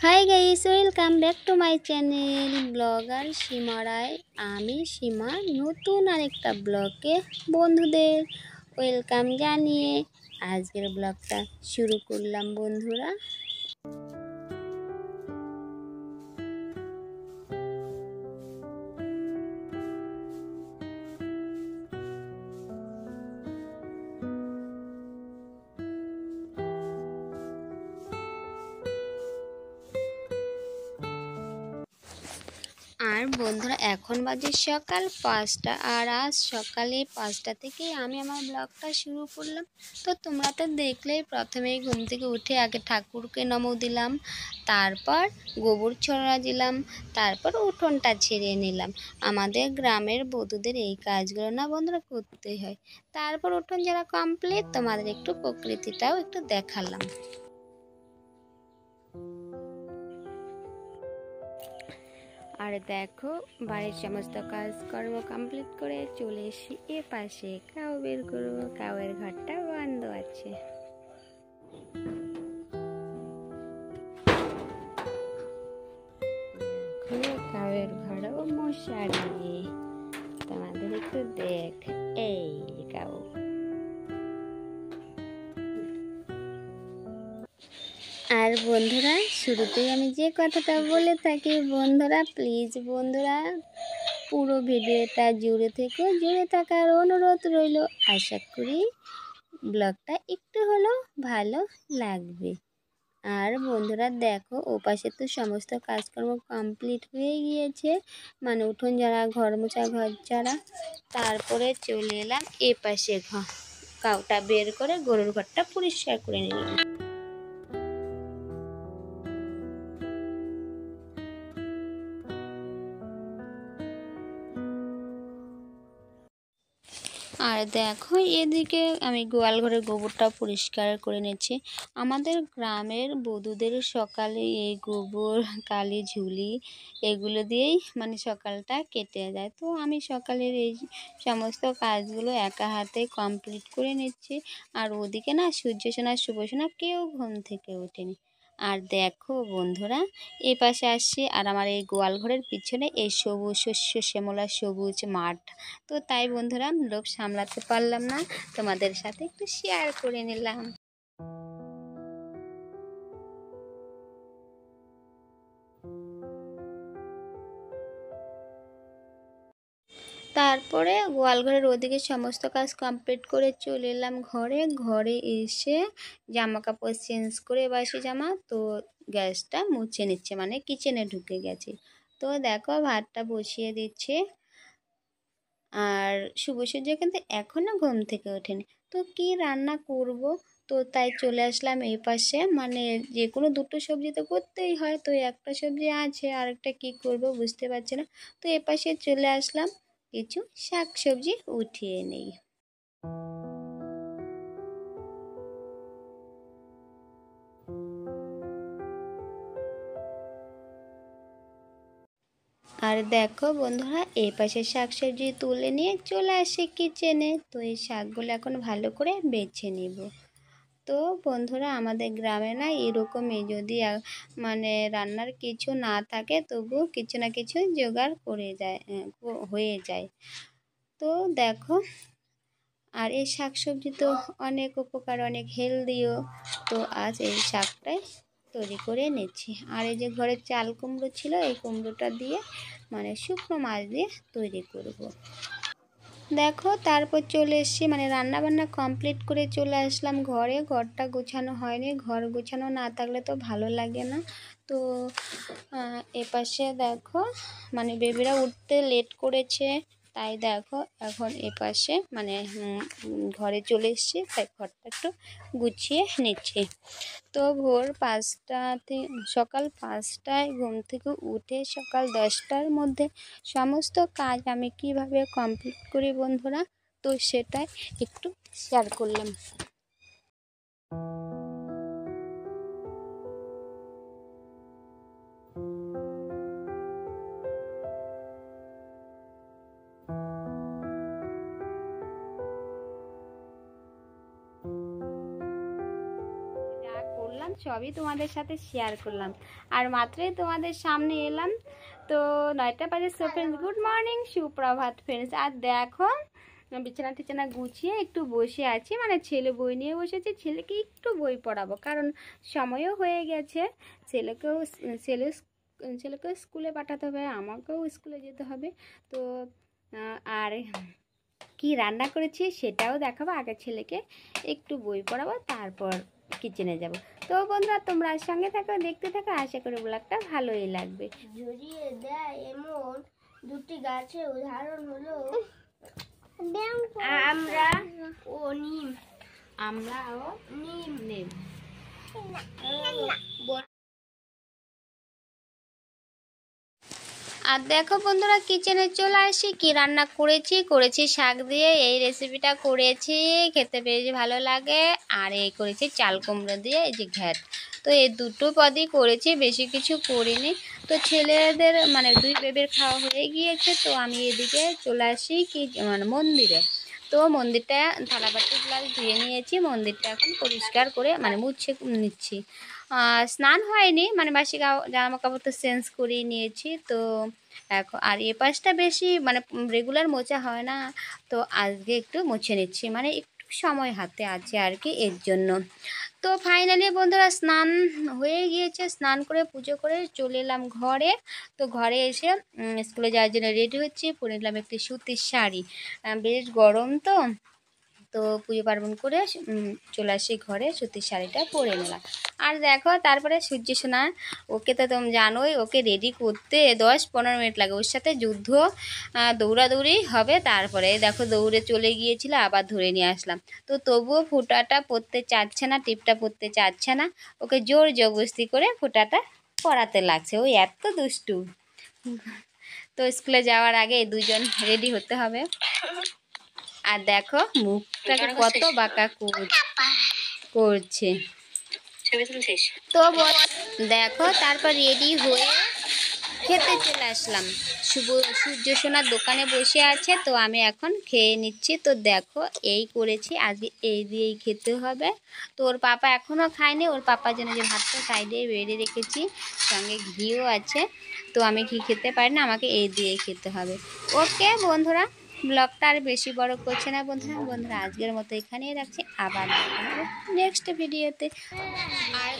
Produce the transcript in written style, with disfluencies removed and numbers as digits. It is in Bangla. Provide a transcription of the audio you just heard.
High guys, welcome back to my channel blogger Seema Roy. আমি সীমা নতুন আরেকটা ব্লগে বন্ধুদের ওয়েলকাম জানিয়ে আজকের ব্লগটা শুরু করলাম বন্ধুরা। আর বন্ধুরা এখন বাজে সকাল 5টা, আর আজ সকালে 5টা থেকেই আমি আমার ব্লগটা শুরু করলাম। তো তোমরা তো দেখলেই, প্রথমেই ঘুম থেকে উঠে আগে ঠাকুরকে নমো দিলাম, তারপর গোবর ছড়া দিলাম, তারপর উঠোনটা ঝেড়ে নিলাম। আমাদের গ্রামের বধূদের এই কাজগুলো না বন্ধুরা করতেই হয়। তারপর উঠোন ঝাড়া কমপ্লিট, তোমাদের একটু প্রকৃতিটাও একটু দেখালাম। আর দেখো, বাড়ির সমস্ত কাজকর্ম কমপ্লিট করে চলে এসেছি এ পাশে কাউ বের করবো। কাউয়ের ঘরটা বন্ধ আছে। কাউয়ের ঘরও মশারি, তোমাদের একটু দেখ। এই কাউ। আর বন্ধুরা, শুরুতেই আমি যে কথাটা বলে থাকি, বন্ধুরা প্লিজ বন্ধুরা পুরো ভিডিওটা জুড়ে থাকার অনুরোধ রইল। আশা করি ব্লগটা একটু হলেও ভালো লাগবে। আর বন্ধুরা দেখো, ওপাশে তো সমস্ত কাজকর্ম কমপ্লিট হয়ে গিয়েছে, মানে উঠোন ঝাড়া, ঘর মোছা, ঘর ঝাড়া। তারপরে চলে এলাম এ পাশে কাউটা বের করে গরুর ঘরটা পরিষ্কার করে নিলাম। আর দেখো, এদিকে আমি গোয়াল ঘরের গোবরটা পরিষ্কার করে নিচ্ছি। আমাদের গ্রামের বধূদের সকালে এই গোবর, কালি, ঝুলি এগুলো দিয়েই মানে সকালটা কেটে যায়। তো আমি সকালের এই সমস্ত কাজগুলো একা হাতে কমপ্লিট করে নিচ্ছি। আর ওদিকে না সূর্যসোনা, শুভসোনা কেউ ঘুম থেকে ওঠেনি। আর দেখো বন্ধুরা, এই পাশে আসছি, আর আমার এই গোয়াল ঘরের পিছনে এই সবুজ শস্য শ্যামলা সবুজ মাঠ। তো তাই বন্ধুরা লোভ সামলাতে পারলাম না, তোমাদের সাথে একটু শেয়ার করে নিলাম। তারপরে গোয়ালঘরের ওদিকে সমস্ত কাজ কমপ্লিট করে চলে এলাম ঘরে। ঘরে এসে জামা কাপড় চেঞ্জ করে, বাসি জামা, তো গ্যাসটা মুছে নিচ্ছে, মানে কিচেনে ঢুকে গেছে। তো দেখো ভাতটা বসিয়ে দিচ্ছে। আর শুভ সূর্য কিন্তু এখনও ঘুম থেকে ওঠেনি। তো কি রান্না করব, তো তাই চলে আসলাম এই পাশে, মানে যে কোনো দুটো সবজি তো করতেই হয়। তো একটা সবজি আছে, আরেকটা কি করব বুঝতে পারছি না। তো এ পাশে চলে আসলাম, কিছু শাক সবজি উঠিয়ে নেই। আর দেখো বন্ধুরা, এই পাশে শাকসবজি তুলে নিয়ে চলে আসি কিচেনে। তো এই শাকগুলো এখন ভালো করে বেছে নিব। তো বন্ধুরা, আমাদের গ্রামে না এরকমই, যদি মানে রান্নার কিছু না থাকে তবুও কিছু না কিছু জোগাড় করে যায়, হয়ে যায়। তো দেখো, আর এই শাকসবজি তো অনেক উপকার, অনেক হেলদিও। তো আজ এই শাকটাই তৈরি করে নিচ্ছি। আর এই যে ঘরে চাল কুমড়ো ছিল, এই কুমড়োটা দিয়ে মানে শুকনো মাছ দিয়ে তৈরি করব। দেখো, তারপর চলে এসেছি, মানে রান্না বান্না কমপ্লিট করে চলে আসলাম ঘরে। ঘরটা গোছানো হয়নি, ঘর গোছানো না থাকলে তো ভালো লাগে না। তো এপাশে দেখো, মানে বেবিরা উঠতে লেট করেছে, তাই দেখো এখন এপাশে মানে ঘরে চলে এসেছি, তাই ঘরটা একটু গুছিয়ে নিচ্ছি। তো ভোর 5টাতে, সকাল 5টায় ঘুম থেকে উঠে সকাল 10টার মধ্যে সমস্ত কাজ আমি কিভাবে কমপ্লিট করি বন্ধুরা, তো সেটাই একটু শেয়ার করলাম। করলাম সবই তোমাদের সাথে শেয়ার করলাম। আর মাত্রই তোমাদের সামনে এলাম, তো 9টা বাজে। সো ফ্রেন্ডস, গুড মর্নিং, সুপ্রভাত ফ্রেন্ডস। আর দেখো বিছানা টিছানা গুছিয়ে একটু বসে আছি, মানে ছেলে বই নিয়ে বসেছি। ছেলেকে একটু বই পড়াবো, কারণ সময়ও হয়ে গেছে। ছেলেকেও স্কুলে পাঠাতে হবে, আমাকেও স্কুলে যেতে হবে। তো আর কি রান্না করেছি সেটাও দেখাবো। আগে ছেলেকে একটু বই পড়াবো, তারপর কিচেনে যাব। তো বন্ধুরা তোমরা সঙ্গে থাকো, দেখতে থাকো, আশা করি ব্লগটা ভালোই লাগবে। জড়িয়ে দেয় এমন দুটি গাছের উদাহরণ হলো আমরা ও নিম। আমরা ও নিম নেব। আর দেখো বন্ধুরা, কিচেনে চলে আসি। কি রান্না করেছি শাক দিয়ে। এই রেসিপিটা করেছি, খেতে বেশ ভালো লাগে। আর এই করেছি চাল কুমড়ো দিয়ে এই যে ঘ্যাট। তো এই দুটো পদই করেছি, বেশি কিছু করিনি। তো ছেলেদের মানে 2 বেবের খাওয়া হয়ে গিয়েছে। তো আমি এদিকে চলে আসি কি মানে মন্দিরে। তো মন্দিরটা থালাবাটি গ্লাস ধুয়ে নিয়েছি, মন্দিরটা এখন পরিষ্কার করে মানে মুছে নিচ্ছি। স্নান হয়নি, মানে বাসি জামা কাপড় তো চেঞ্জ করেই নিয়েছি। তো এখন আর এ পাশটা বেশি মানে রেগুলার মোছা হয় না, তো আজকে একটু মুছে নিচ্ছি, মানে একটু সময় হাতে আছে আর কি, এর জন্য। তো ফাইনালি বন্ধুরা স্নান হয়ে গিয়েছে, স্নান করে পুজো করে চলে এলাম ঘরে। তো ঘরে এসে স্কুলে যাওয়ার জন্য রেডি হচ্ছি। পরে নিলাম একটি সুতির শাড়ি, বেশ গরম তো। তো পুজো পার্বণ করে চলে আসি ঘরে, সুতির শাড়িটা পরে নিলাম। আর দেখো তারপরে সূর্য সোনা, ওকে তো তুমি জানোই, ওকে রেডি করতে 10-15 মিনিট লাগে। ওর সাথে যুদ্ধ, দৌড়াদৌড়ি হবে। তারপরে দেখো দৌড়ে চলে গিয়েছিল, আবার ধরে নিয়ে আসলাম। তো তবুও ফোঁটাটা পরতে চাচ্ছে না, টিপটা পরতে চাচ্ছে না। ওকে জোর জবরদস্তি করে ফোঁটাটা পরাতে লাগছে, ওই এত দুষ্টু। তো স্কুলে যাওয়ার আগে এই দুজন রেডি হতে হবে। আর দেখো মুখটাকে কত বাঁকা করছে। তো দেখো তারপর রেডি হয়ে খেতে চলে আসলাম। সূর্য সোনার দোকানে বসে আছে, তো আমি এখন খেয়ে নিচ্ছি। তো দেখো এই করেছি আজকে, এই দিয়েই খেতে হবে। তো ওর পাপা এখনও খায়নি, ওর পাপার জন্য যে ভাতটা সাইডে বেড়ে রেখেছি, সঙ্গে ঘিও আছে। তো আমি ঘি খেতে পারি না, আমাকে এই দিয়েই খেতে হবে। ওকে বন্ধুরা, ব্লগটা আর বেশি বড় করছে না বন্ধুরা আজকের মতো এখানেই রাখছি। আবার দেখা হবে নেক্সট ভিডিওতে। আর